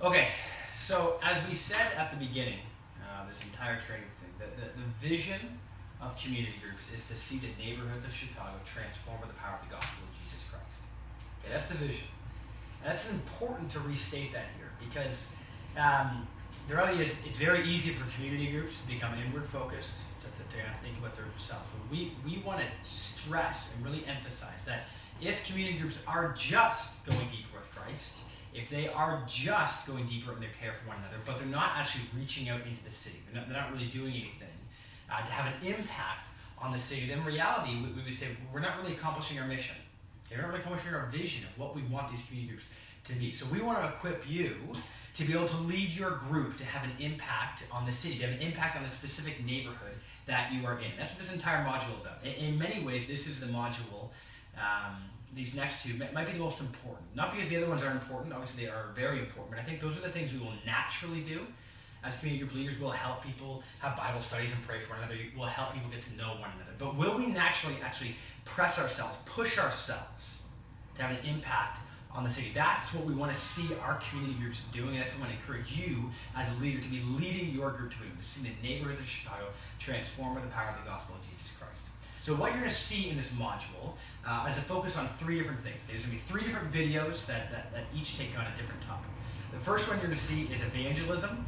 Okay, so as we said at the beginning, this entire training thing, the vision of community groups is to see the neighborhoods of Chicago transformed by the power of the gospel of Jesus Christ. Okay, that's the vision. And that's important to restate that here because the reality is it's very easy for community groups to become inward focused, to think about themselves. But we want to stress and really emphasize that if community groups are just going deeper with Christ, if they are just going deeper in their care for one another, but they're not actually reaching out into the city, they're not really doing anything to have an impact on the city, then in reality, we would say we're not really accomplishing our mission. We're not really accomplishing our vision of what we want these community groups to be. So we want to equip you to be able to lead your group to have an impact on the city, to have an impact on the specific neighborhood that you are in. That's what this entire module is about. In many ways, this is the module. These next two might be the most important. Not because the other ones aren't important, obviously they are very important, but I think those are the things we will naturally do. As community group leaders, we'll help people have Bible studies and pray for one another. We'll help people get to know one another. But will we naturally actually press ourselves, push ourselves to have an impact on the city? That's what we want to see our community groups doing. That's what we want to encourage you as a leader to be leading your group to see the neighborhoods of Chicago transformed by the power of the gospel of Jesus Christ. So what you're going to see in this module is a focus on three different things. There's going to be three different videos that each take on a different topic. The first one you're going to see is evangelism.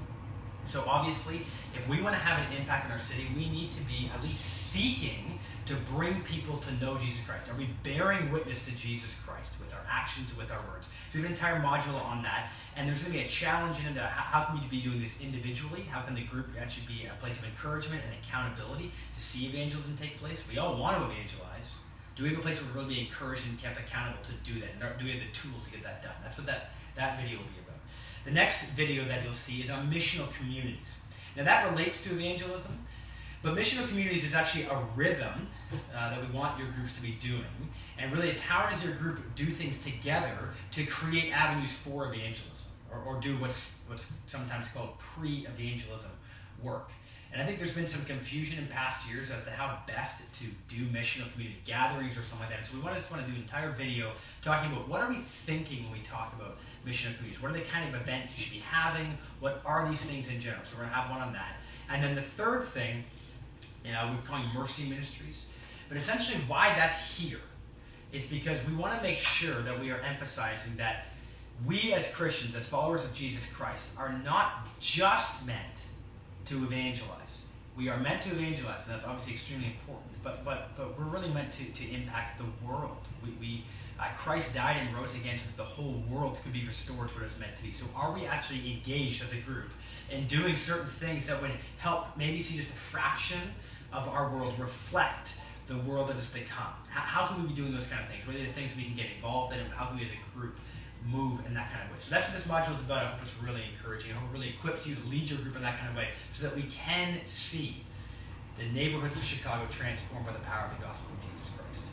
So obviously, if we want to have an impact in our city, we need to be at least seeking to bring people to know Jesus Christ. Are we bearing witness to Jesus Christ with our actions, with our words? So we have an entire module on that, and there's going to be a challenge into how can we be doing this individually? How can the group actually be a place of encouragement and accountability to see evangelism take place? We all want to evangelize. Do we have a place where we're really being encouraged and kept accountable to do that? And do we have the tools to get that done? That's what that video will be about. The next video that you'll see is on missional communities. Now that relates to evangelism, but missional communities is actually a rhythm that we want your groups to be doing. And really it's how does your group do things together to create avenues for evangelism or do what's sometimes called pre-evangelism work. And I think there's been some confusion in past years as to how best to do missional community gatherings or something like that. So we just want to do an entire video talking about what are we thinking when we talk about missional communities? What are the kind of events you should be having? What are these things in general? So we're going to have one on that. And then the third thing, we're calling mercy ministries. But essentially why that's here is because we want to make sure that we are emphasizing that we as Christians, as followers of Jesus Christ, are not just meant to evangelize. We are meant to evangelize, and that's obviously extremely important, but we're really meant to impact the world. Christ died and rose again so that the whole world could be restored to what it was meant to be. So are we actually engaged as a group in doing certain things that would help maybe see just a fraction of our world reflect the world that is to come? How can we be doing those kind of things? What are the things we can get involved in, and how can we as a group move in that kind of way? So that's what this module is about. I hope it's really encouraging. I hope it really equips you to lead your group in that kind of way so that we can see the neighborhoods of Chicago transformed by the power of the gospel of Jesus Christ.